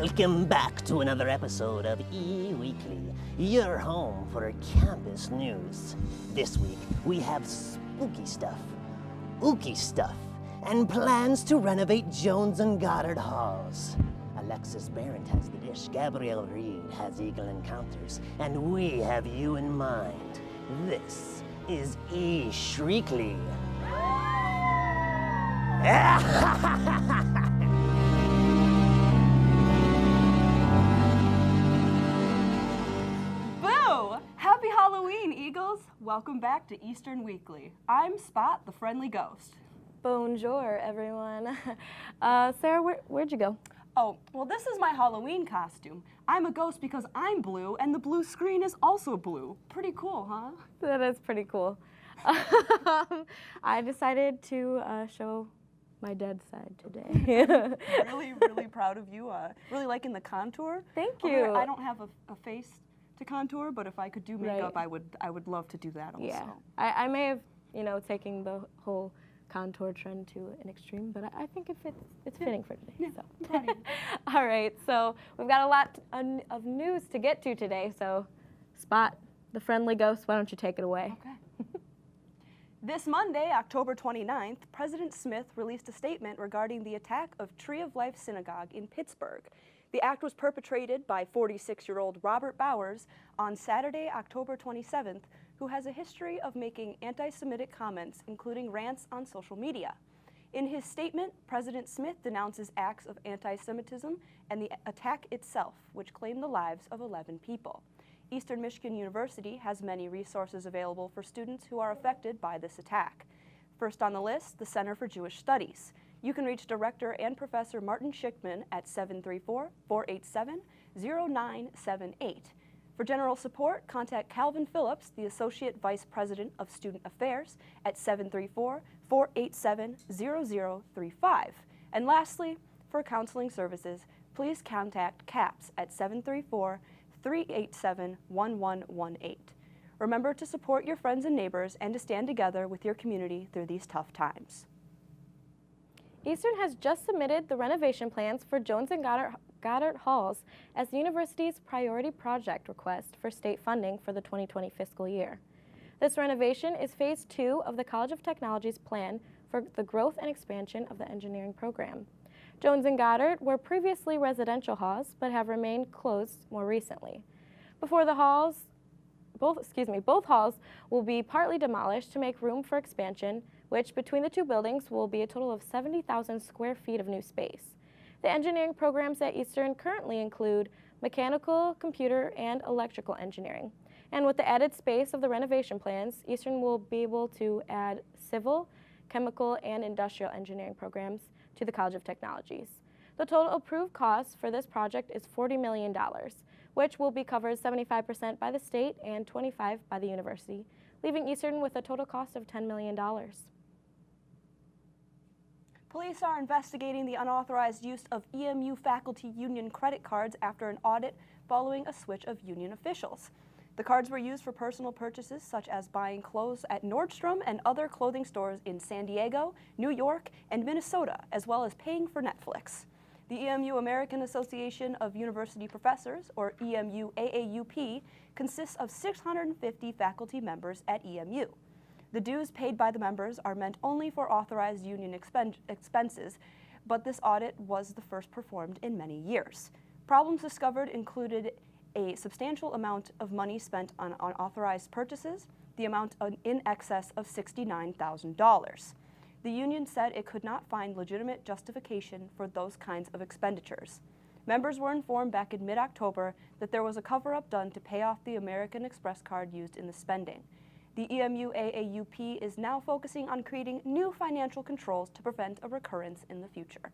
Welcome back to another episode of E-Weekly, your home for campus news. This week, we have spooky stuff, ooky stuff, and plans to renovate Jones and Goddard halls. Alexis Barrett has the dish, Gabrielle Reed has Eagle Encounters, and we have you in mind. This is E-Shriekly. Happy Halloween, Eagles! Welcome back to Eastern Weekly. I'm Spot, the friendly ghost. Bonjour, everyone. Sarah, where'd you go? Oh, well, this is my Halloween costume. I'm a ghost because I'm blue, and the blue screen is also blue. Pretty cool, huh? That is pretty cool. I decided to show my dead side today. really proud of you. Really liking the contour. Thank you. I don't have a face to contour, but if I could do makeup, right. I would love to do that also. Yeah, I may have, taken the whole contour trend to an extreme, but I think it's fitting for today. Yeah. So. All right, so we've got a lot of news to get to today, so Spot, the friendly ghost, why don't you take it away? Okay. This Monday, October 29th, President Smith released a statement regarding the attack of Tree of Life Synagogue in Pittsburgh. The act was perpetrated by 46-year-old Robert Bowers on Saturday, October 27th, who has a history of making anti-Semitic comments, including rants on social media. In his statement, President Smith denounces acts of anti-Semitism and the attack itself, which claimed the lives of 11 people. Eastern Michigan University has many resources available for students who are affected by this attack. First on the list, the Center for Jewish Studies. You can reach Director and Professor Martin Schickman at 734-487-0978. For general support, contact Calvin Phillips, the Associate Vice President of Student Affairs, at 734-487-0035. And lastly, for counseling services, please contact CAPS at 734-387-1118. Remember to support your friends and neighbors and to stand together with your community through these tough times. Eastern has just submitted the renovation plans for Jones and Goddard Halls as the university's priority project request for state funding for the 2020 fiscal year. This renovation is phase 2 of the College of Technology's plan for the growth and expansion of the engineering program. Jones and Goddard were previously residential halls but have remained closed more recently. Both halls will be partly demolished to make room for expansion, which between the two buildings will be a total of 70,000 square feet of new space. The engineering programs at Eastern currently include mechanical, computer, and electrical engineering. And with the added space of the renovation plans, Eastern will be able to add civil, chemical, and industrial engineering programs to the College of Technologies. The total approved cost for this project is $40 million, which will be covered 75% by the state and 25% by the university, leaving Eastern with a total cost of $10 million. Police are investigating the unauthorized use of EMU faculty union credit cards after an audit following a switch of union officials. The cards were used for personal purchases such as buying clothes at Nordstrom and other clothing stores in San Diego, New York, and Minnesota, as well as paying for Netflix. The EMU American Association of University Professors, or EMU AAUP, consists of 650 faculty members at EMU. The dues paid by the members are meant only for authorized union expenses, but this audit was the first performed in many years. Problems discovered included a substantial amount of money spent on unauthorized purchases, the amount in excess of $69,000. The union said it could not find legitimate justification for those kinds of expenditures. Members were informed back in mid-October that there was a cover-up done to pay off the American Express card used in the spending. The EMU AAUP is now focusing on creating new financial controls to prevent a recurrence in the future.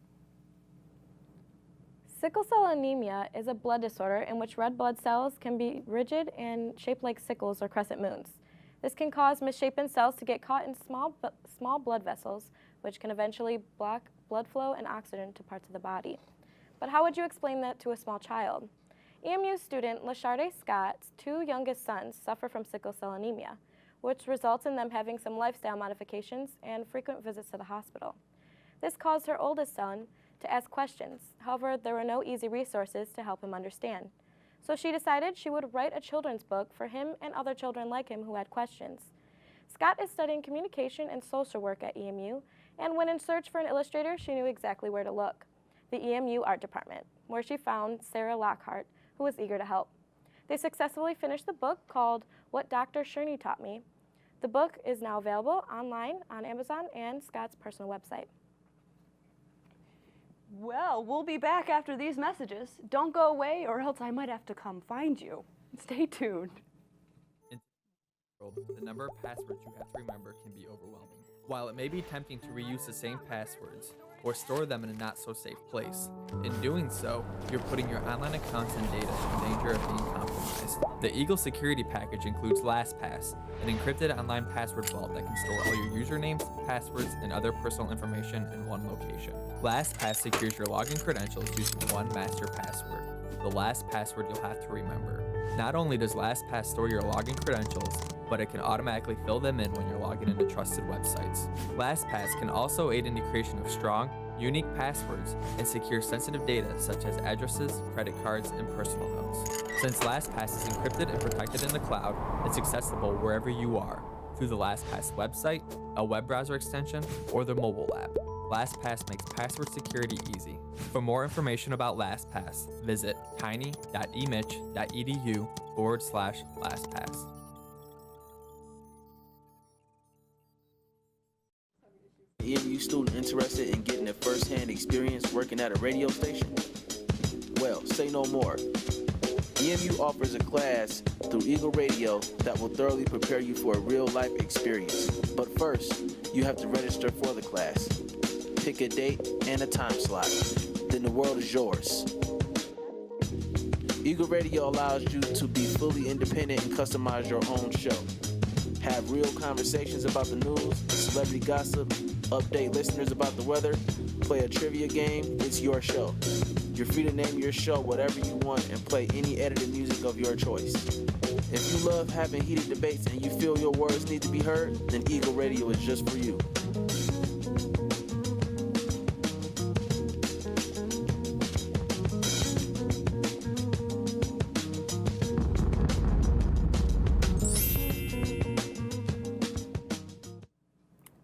Sickle cell anemia is a blood disorder in which red blood cells can be rigid and shaped like sickles or crescent moons. This can cause misshapen cells to get caught in small blood vessels, which can eventually block blood flow and oxygen to parts of the body. But how would you explain that to a small child? EMU student LaSharde Scott's 2 youngest sons suffer from sickle cell anemia, which results in them having some lifestyle modifications and frequent visits to the hospital. This caused her oldest son to ask questions. However, there were no easy resources to help him understand. So she decided she would write a children's book for him and other children like him who had questions. Scott is studying communication and social work at EMU, and when in search for an illustrator, she knew exactly where to look: the EMU art department, where she found Sarah Lockhart, who was eager to help. They successfully finished the book called What Dr. Sherney Taught Me. The book is now available online on Amazon and Scott's personal website. Well, we'll be back after these messages. Don't go away or else I might have to come find you. Stay tuned. The number of passwords you have to remember can be overwhelming. While it may be tempting to reuse the same passwords or store them in a not-so-safe place, in doing so, you're putting your online accounts and data in danger of being compromised. The Eagle security package includes LastPass, an encrypted online password vault that can store all your usernames, passwords, and other personal information in one location. LastPass secures your login credentials using one master password, the last password you'll have to remember. Not only does LastPass store your login credentials, but it can automatically fill them in when you're logging into trusted websites. LastPass can also aid in the creation of strong, unique passwords and secure sensitive data such as addresses, credit cards, and personal notes. Since LastPass is encrypted and protected in the cloud, it's accessible wherever you are, through the LastPass website, a web browser extension, or the mobile app. LastPass makes password security easy. For more information about LastPass, visit tiny.emich.edu/LastPass. EMU student interested in getting a first-hand experience working at a radio station? Well, say no more. EMU offers a class through Eagle Radio that will thoroughly prepare you for a real-life experience. But first, you have to register for the class. Pick a date and a time slot. Then the world is yours. Eagle Radio allows you to be fully independent and customize your own show. Have real conversations about the news, celebrity gossip, update listeners about the weather, play a trivia game. It's your show. You're free to name your show whatever you want and play any edited music of your choice. If you love having heated debates and you feel your words need to be heard, then Eagle Radio is just for you.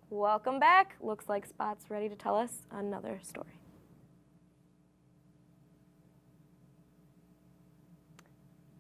Welcome back. Looks like Spot's ready to tell us another story.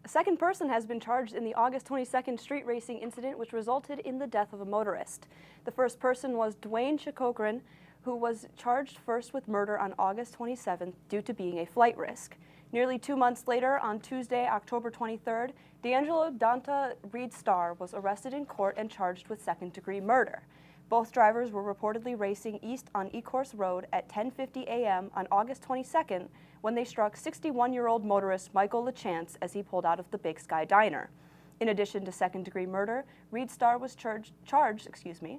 A second person has been charged in the August 22nd street racing incident which resulted in the death of a motorist. The first person was Dwayne Chikokran, who was charged first with murder on August 27th due to being a flight risk. Nearly 2 months later, on Tuesday, October 23rd, D'Angelo Danta Reed Starr was arrested in court and charged with second-degree murder. Both drivers were reportedly racing east on Ecorse Road at 10:50 a.m. on August 22nd when they struck 61-year-old motorist Michael LaChance as he pulled out of the Big Sky Diner. In addition to second-degree murder, Reed Starr was charged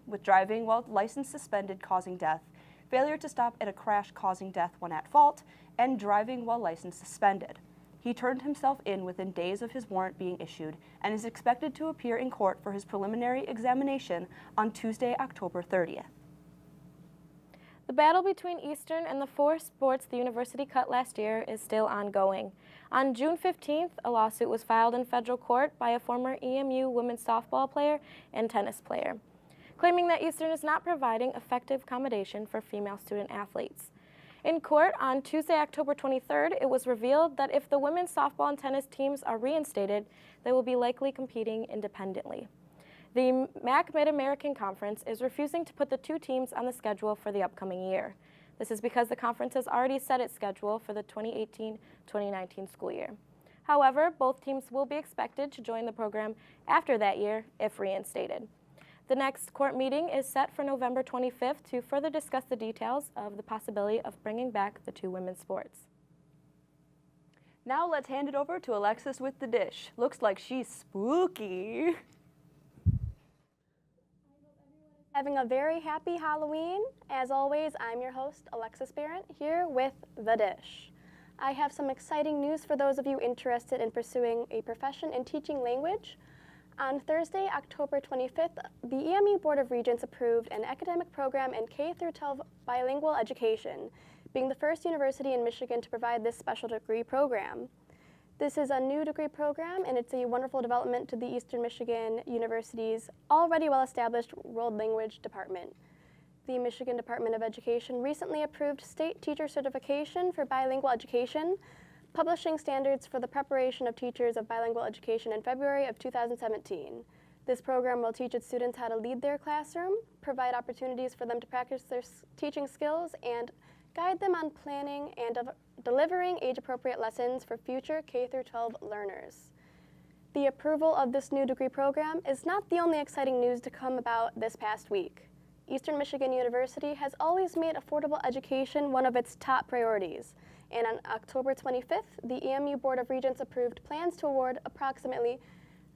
with driving while license suspended causing death, failure to stop at a crash causing death when at fault, and driving while license suspended. He turned himself in within days of his warrant being issued and is expected to appear in court for his preliminary examination on Tuesday, October 30th. The battle between Eastern and the four sports the university cut last year is still ongoing. On June 15th, a lawsuit was filed in federal court by a former EMU women's softball player and tennis player, claiming that Eastern is not providing effective accommodation for female student athletes. In court on Tuesday, October 23rd, it was revealed that if the women's softball and tennis teams are reinstated, they will be likely competing independently. The MAC Mid-American Conference is refusing to put the two teams on the schedule for the upcoming year. This is because the conference has already set its schedule for the 2018-2019 school year. However, both teams will be expected to join the program after that year if reinstated. The next court meeting is set for November 25th to further discuss the details of the possibility of bringing back the two women's sports. Now let's hand it over to Alexis with the dish. Looks like she's spooky. Having a very happy Halloween. As always, I'm your host, Alexis Barrett, here with The Dish. I have some exciting news for those of you interested in pursuing a profession in teaching language. On Thursday, October 25th, the EMU Board of Regents approved an academic program in K-12 bilingual education, being the first university in Michigan to provide this special degree program. This is a new degree program, and it's a wonderful development to the Eastern Michigan University's already well-established World Language Department. The Michigan Department of Education recently approved state teacher certification for bilingual education, publishing standards for the preparation of teachers of bilingual education in February of 2017. This program will teach its students how to lead their classroom, provide opportunities for them to practice their teaching skills, and guide them on planning and delivering age-appropriate lessons for future K-12 learners. The approval of this new degree program is not the only exciting news to come about this past week. Eastern Michigan University has always made affordable education one of its top priorities, and on October 25th, the EMU Board of Regents approved plans to award approximately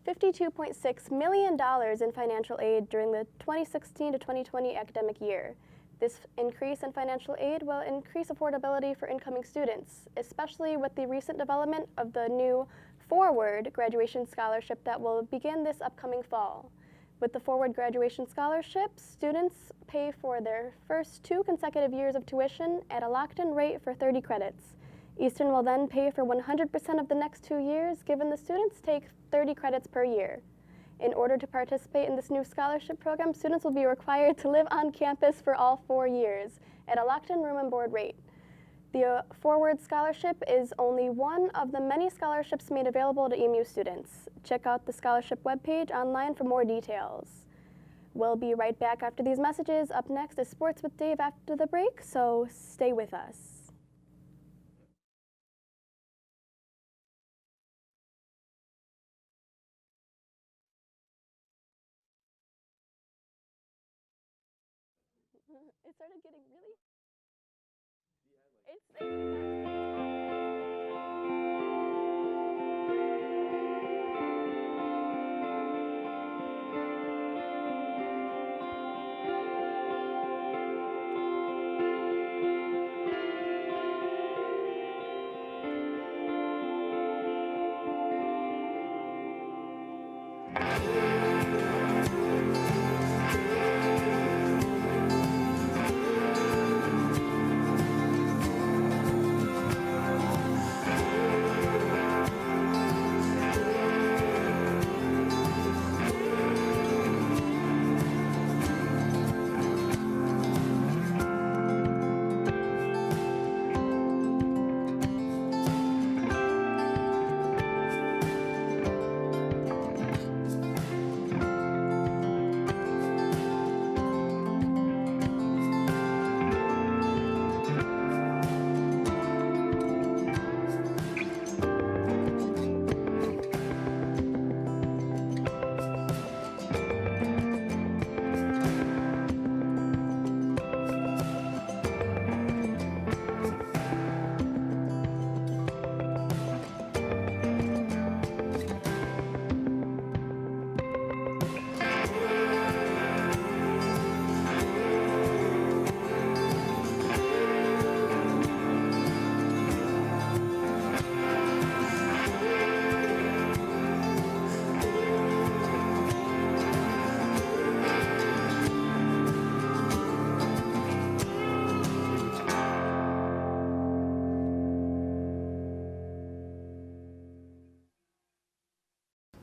$52.6 million in financial aid during the 2016 to 2020 academic year. This increase in financial aid will increase affordability for incoming students, especially with the recent development of the new Forward Graduation Scholarship that will begin this upcoming fall. With the Forward Graduation Scholarship, students pay for their first 2 consecutive years of tuition at a locked-in rate for 30 credits. Eastern will then pay for 100% of the next 2 years, given the students take 30 credits per year. In order to participate in this new scholarship program, students will be required to live on campus for all 4 years at a locked-in room and board rate. The Forward Scholarship is only one of the many scholarships made available to EMU students. Check out the scholarship webpage online for more details. We'll be right back after these messages. Up next is Sports with Dave after the break, so stay with us. It started getting really...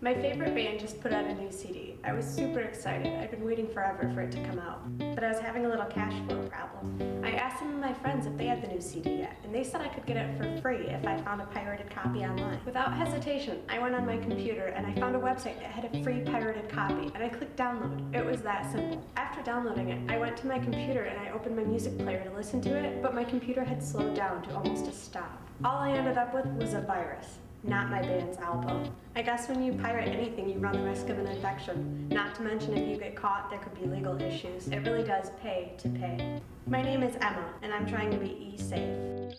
My favorite band just put out a new CD. I was super excited. I've been waiting forever for it to come out, but I was having a little cash flow problem. I asked some of my friends if they had the new CD yet, and they said I could get it for free if I found a pirated copy online. Without hesitation, I went on my computer and I found a website that had a free pirated copy, and I clicked download. It was that simple. After downloading it, I went to my computer and I opened my music player to listen to it, but my computer had slowed down to almost a stop. All I ended up with was a virus. Not my band's album. I guess when you pirate anything, you run the risk of an infection. Not to mention if you get caught, there could be legal issues. It really does pay to pay. My name is Emma, and I'm trying to be e-safe.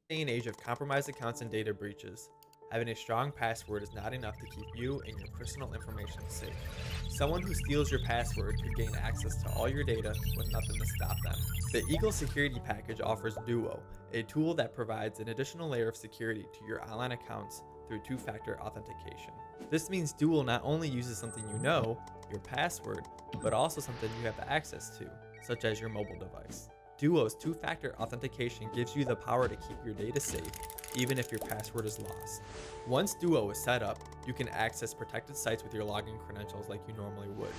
Day and age of compromised accounts and data breaches, having a strong password is not enough to keep you and your personal information safe. Someone who steals your password could gain access to all your data with nothing to stop them. The Eagle Security Package offers Duo, a tool that provides an additional layer of security to your online accounts through two-factor authentication. This means Duo not only uses something you know, your password, but also something you have access to, such as your mobile device. Duo's two-factor authentication gives you the power to keep your data safe, even if your password is lost. Once Duo is set up, you can access protected sites with your login credentials like you normally would.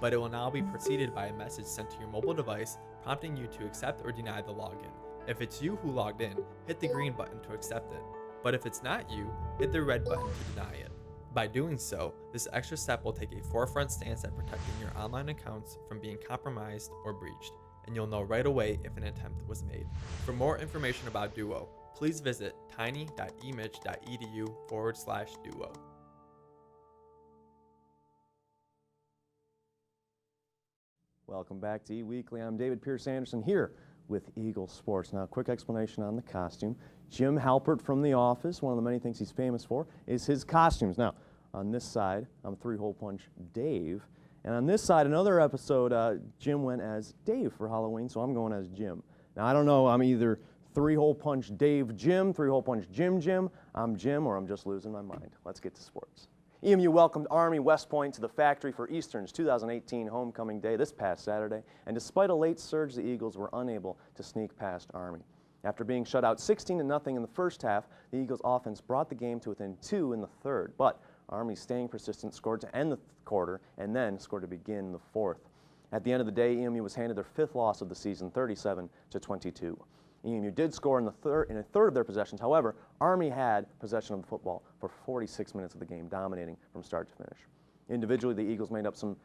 But it will now be preceded by a message sent to your mobile device prompting you to accept or deny the login. If it's you who logged in, hit the green button to accept it. But if it's not you, hit the red button to deny it. By doing so, this extra step will take a forefront stance at protecting your online accounts from being compromised or breached, and you'll know right away if an attempt was made. For more information about Duo, please visit tiny.emich.edu/Duo. Welcome back to E-Weekly. I'm David Pierce Anderson here with Eagle Sports. Now, a quick explanation on the costume. Jim Halpert from The Office, one of the many things he's famous for, is his costumes. Now, on this side, I'm Three-Hole Punch Dave. And on this side, another episode, Jim went as Dave for Halloween, so I'm going as Jim. Now, I don't know, I'm either Three-Hole Punch Dave Jim, Three-Hole Punch Jim Jim, I'm Jim, or I'm just losing my mind. Let's get to sports. EMU welcomed Army West Point to the factory for Eastern's 2018 homecoming day this past Saturday, and despite a late surge, the Eagles were unable to sneak past Army. After being shut out 16-0 in the first half, the Eagles' offense brought the game to within 2 in the third, but Army, staying persistent, scored to end the quarter and then scored to begin the fourth. At the end of the day, EMU was handed their 5th loss of the season, 37-22. EMU did score in a third of their possessions. However, Army had possession of the football for 46 minutes of the game, dominating from start to finish. Individually, the Eagles made some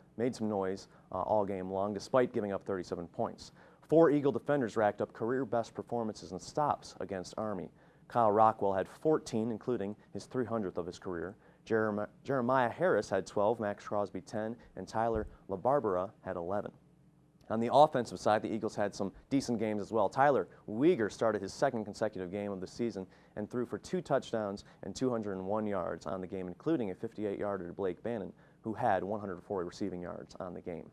noise all game long, despite giving up 37 points. 4 Eagle defenders racked up career-best performances and stops against Army. Kyle Rockwell had 14, including his 300th of his career. Jeremiah Harris had 12, Max Crosby 10, and Tyler LaBarbera had 11. On the offensive side, the Eagles had some decent games as well. Tyler Weegar started his 2nd consecutive game of the season and threw for 2 touchdowns and 201 yards on the game, including a 58-yarder to Blake Bannon, who had 140 receiving yards on the game.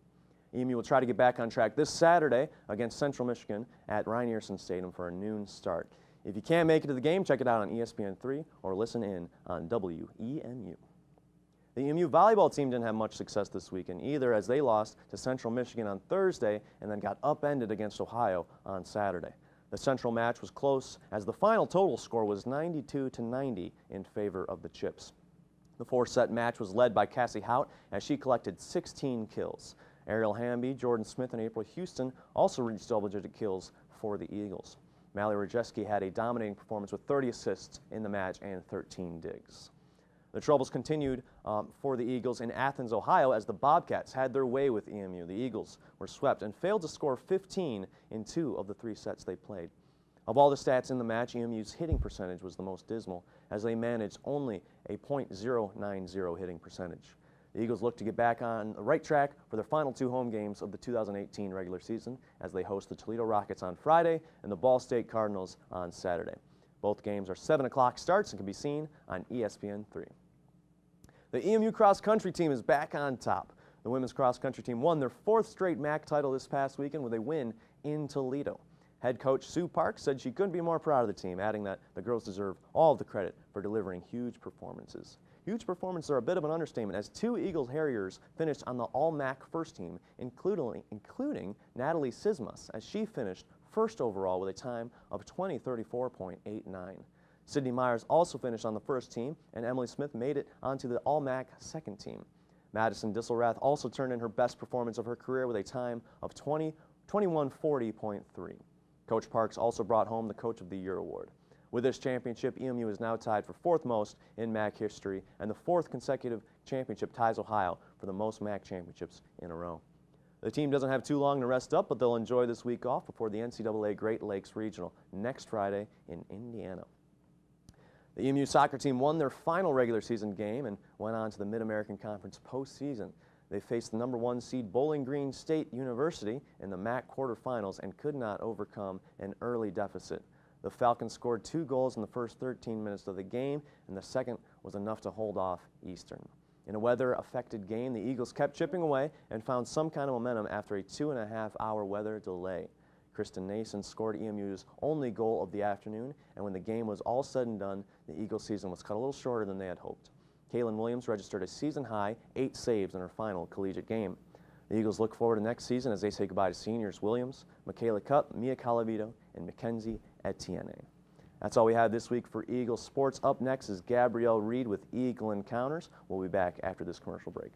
EMU will try to get back on track this Saturday against Central Michigan at Rynearson Stadium for a noon start. If you can't make it to the game, check it out on ESPN3 or listen in on WEMU. The EMU volleyball team didn't have much success this weekend either, as they lost to Central Michigan on Thursday and then got upended against Ohio on Saturday. The Central match was close, as the final total score was 92-90 in favor of the Chips. The 4-set match was led by Cassie Hout, as she collected 16 kills. Ariel Hamby, Jordan Smith, and April Houston also reached double-digit kills for the Eagles. Mallory Rajewski had a dominating performance with 30 assists in the match and 13 digs. The troubles continued for the Eagles in Athens, Ohio, as the Bobcats had their way with EMU. The Eagles were swept and failed to score 15 in 2 of the 3 sets they played. Of all the stats in the match, EMU's hitting percentage was the most dismal, as they managed only a .090 hitting percentage. The Eagles look to get back on the right track for their final 2 home games of the 2018 regular season, as they host the Toledo Rockets on Friday and the Ball State Cardinals on Saturday. Both games are 7 o'clock starts and can be seen on ESPN3. The EMU cross-country team is back on top. The women's cross-country team won their 4th straight MAC title this past weekend with a win in Toledo. Head coach Sue Park said she couldn't be more proud of the team, adding that the girls deserve all of the credit for delivering huge performances. Huge performances are a bit of an understatement, as 2 Eagles Harriers finished on the All-MAC first team, including Natalie Sismas, as she finished 1st overall with a time of 20:34.89. Sydney Myers also finished on the first team, and Emily Smith made it onto the All-MAC second team. Madison Disselrath also turned in her best performance of her career with a time of 21:40.3. Coach Parks also brought home the Coach of the Year award. With this championship, EMU is now tied for 4th most in MAC history, and the 4th consecutive championship ties Ohio for the most MAC championships in a row. The team doesn't have too long to rest up, but they'll enjoy this week off before the NCAA Great Lakes Regional next Friday in Indiana. The EMU soccer team won their final regular season game and went on to the Mid-American Conference postseason. They faced the number 1 seed Bowling Green State University in the MAC quarterfinals and could not overcome an early deficit. The Falcons scored 2 goals in the first 13 minutes of the game, and the second was enough to hold off Eastern. In a weather-affected game, the Eagles kept chipping away and found some kind of momentum after a 2.5-hour weather delay. Kristen Nason scored EMU's only goal of the afternoon, and when the game was all said and done, the Eagles' season was cut a little shorter than they had hoped. Kaylin Williams registered a season-high 8 saves in her final collegiate game. The Eagles look forward to next season as they say goodbye to seniors Williams, Michaela Cup, Mia Calavito, and Mackenzie Etienne. That's all we have this week for Eagle Sports. Up next is Gabrielle Reed with Eagle Encounters. We'll be back after this commercial break.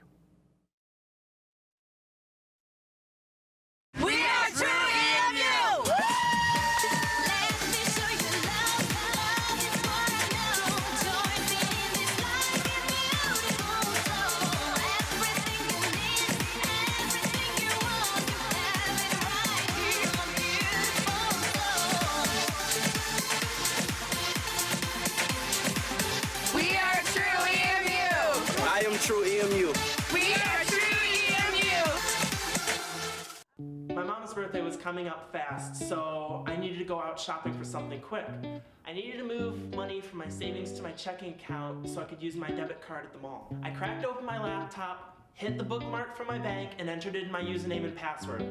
We are true EMU! We are true EMU! I am true EMU. We are true EMU! My mom's birthday was coming up fast, so I needed to go out shopping for something quick. I needed to move money from my savings to my checking account so I could use my debit card at the mall. I cracked open my laptop, hit the bookmark from my bank, and entered in my username and password.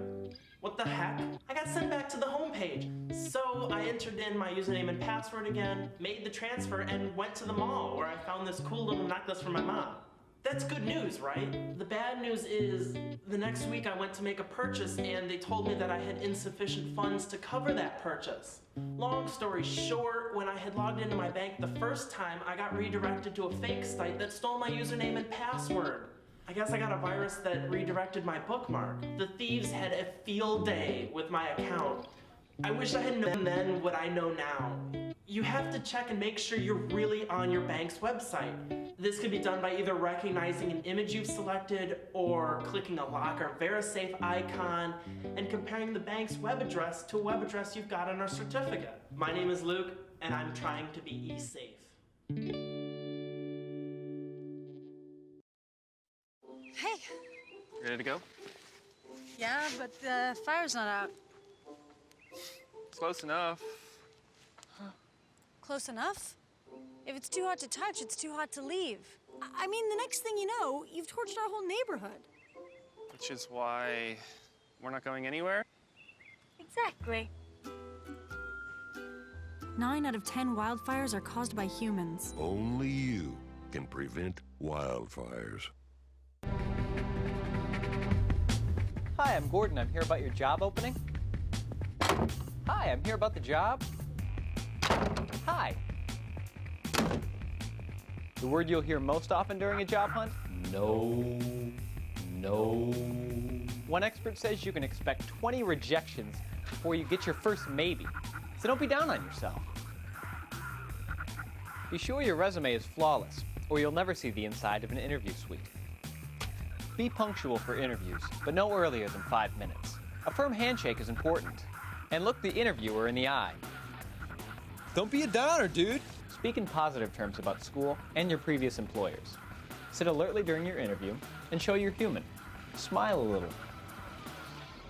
What the heck? I got sent back to the home page. So I entered in my username and password again, made the transfer, and went to the mall where I found this cool little necklace for my mom. That's good news, right? The bad news is, the next week I went to make a purchase and they told me that I had insufficient funds to cover that purchase. Long story short, when I had logged into my bank the first time, I got redirected to a fake site that stole my username and password. I guess I got a virus that redirected my bookmark. The thieves had a field day with my account. I wish I had known then what I know now. You have to check and make sure you're really on your bank's website. This can be done by either recognizing an image you've selected or clicking a lock or VeriSafe icon and comparing the bank's web address to a web address you've got on our certificate. My name is Luke, and I'm trying to be e-safe. Hey. Ready to go? Yeah, but the fire's not out. Close enough. Close enough? If it's too hot to touch, it's too hot to leave. I mean, the next thing you know, you've torched our whole neighborhood. Which is why we're not going anywhere? Exactly. 9 out of 10 wildfires are caused by humans. Only you can prevent wildfires. Hi, I'm Gordon. I'm here about your job opening. Hi, I'm here about the job. Hi. The word you'll hear most often during a job hunt? No. No. One expert says you can expect 20 rejections before you get your first maybe. So don't be down on yourself. Be sure your resume is flawless, or you'll never see the inside of an interview suite. Be punctual for interviews, but no earlier than 5 minutes. A firm handshake is important. And look the interviewer in the eye. Don't be a downer, dude. Speak in positive terms about school and your previous employers. Sit alertly during your interview and show you're human. Smile a little.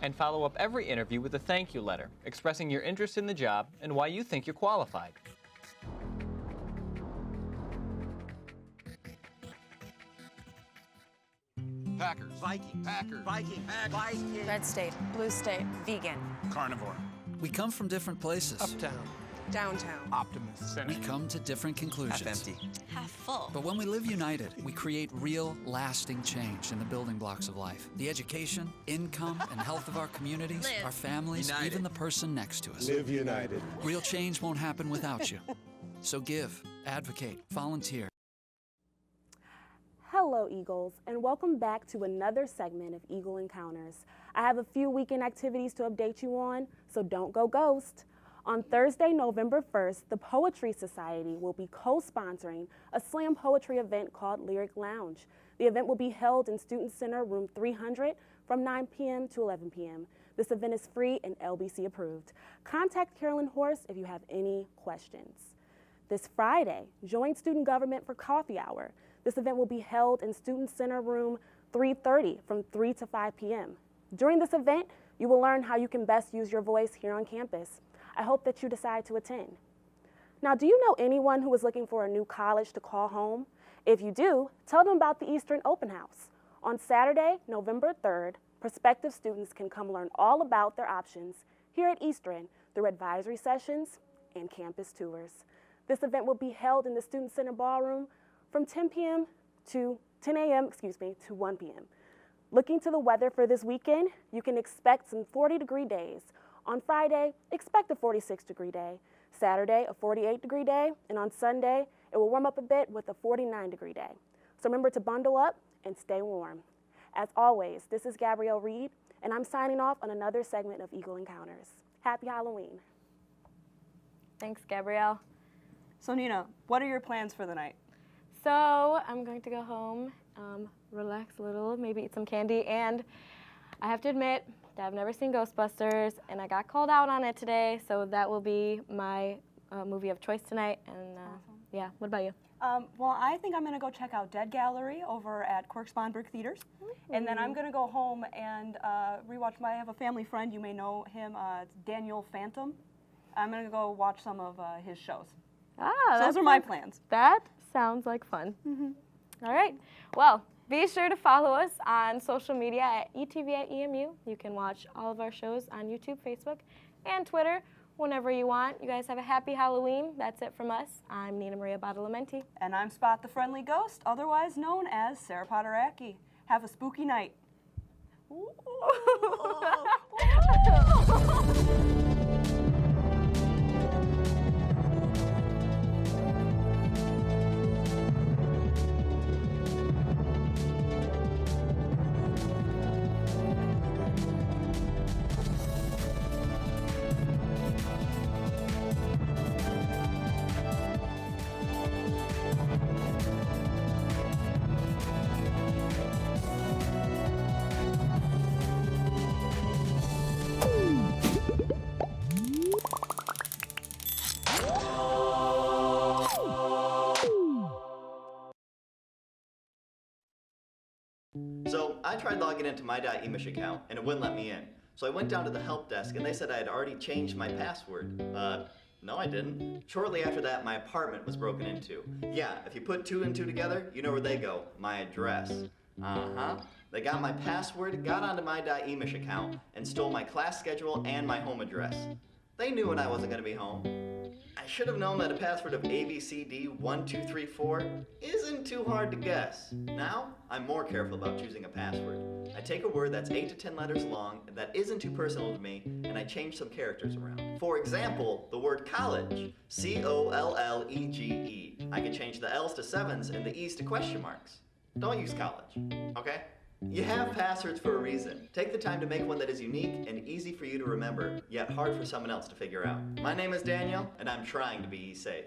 And follow up every interview with a thank you letter, expressing your interest in the job and why you think you're qualified. Packers. Viking. Packers. Viking. Viking. Red state, blue state, vegan. Carnivore. We come from different places. Uptown. Downtown. Optimist. We come to different conclusions. Half empty. Half full. But when we live united, we create real, lasting change in the building blocks of life. The education, income, and health of our communities, Live. our families, United. even the person next to us. Live united. Real change won't happen without you. So give, advocate, volunteer. Hello, Eagles, and welcome back to another segment of Eagle Encounters. I have a few weekend activities to update you on, so don't go ghost. On Thursday, November 1st, the Poetry Society will be co-sponsoring a slam poetry event called Lyric Lounge. The event will be held in Student Center, room 300, from 9 p.m. to 11 p.m. This event is free and LBC approved. Contact Carolyn Horst if you have any questions. This Friday, join Student Government for Coffee Hour. This event will be held in Student Center Room 330 from 3 to 5 p.m. During this event, you will learn how you can best use your voice here on campus. I hope that you decide to attend. Now, do you know anyone who is looking for a new college to call home? If you do, tell them about the Eastern Open House. On Saturday, November 3rd, prospective students can come learn all about their options here at Eastern through advisory sessions and campus tours. This event will be held in the Student Center Ballroom from 10 a.m. to 1 p.m. Looking to the weather for this weekend, you can expect some 40-degree days. On Friday, expect a 46-degree day. Saturday, a 48-degree day. And on Sunday, it will warm up a bit with a 49-degree day. So remember to bundle up and stay warm. As always, this is Gabrielle Reed, and I'm signing off on another segment of Eagle Encounters. Happy Halloween. Thanks, Gabrielle. So Nina, what are your plans for the night? So I'm going to go home, relax a little, maybe eat some candy, and I have to admit that I've never seen Ghostbusters, and I got called out on it today, so that will be my movie of choice tonight. And yeah, what about you? Well, I think I'm going to go check out Dead Gallery over at Quirks Bonberg Theaters, and then I'm going to go home and rewatch. I have a family friend, you may know him, it's Daniel Phantom. I'm going to go watch some of his shows. Ah, so those are my plans. That sounds like fun. All right. Well, be sure to follow us on social media at ETV@EMU. You can watch all of our shows on YouTube, Facebook, and Twitter whenever you want. You guys have a happy Halloween. That's it from us. I'm Nina Maria Badalamenti. And I'm Spot the Friendly Ghost, otherwise known as Sarah Potteracki. Have a spooky night. So I tried logging into my .emish account and it wouldn't let me in. So I went down to the help desk and they said I had already changed my password. No I didn't. Shortly after that, my apartment was broken into. Yeah, if you put 2 and 2 together, you know where they go. My address. They got my password, got onto my .emish account, and stole my class schedule and my home address. They knew when I wasn't gonna be home. I should have known that a password of ABCD1234 isn't too hard to guess. Now, I'm more careful about choosing a password. I take a word that's 8 to 10 letters long that isn't too personal to me, and I change some characters around. For example, the word college, C-O-L-L-E-G-E. I can change the L's to 7s and the E's to question marks. Don't use college, okay? You have passwords for a reason. Take the time to make one that is unique and easy for you to remember, yet hard for someone else to figure out. My name is Daniel, and I'm trying to be safe.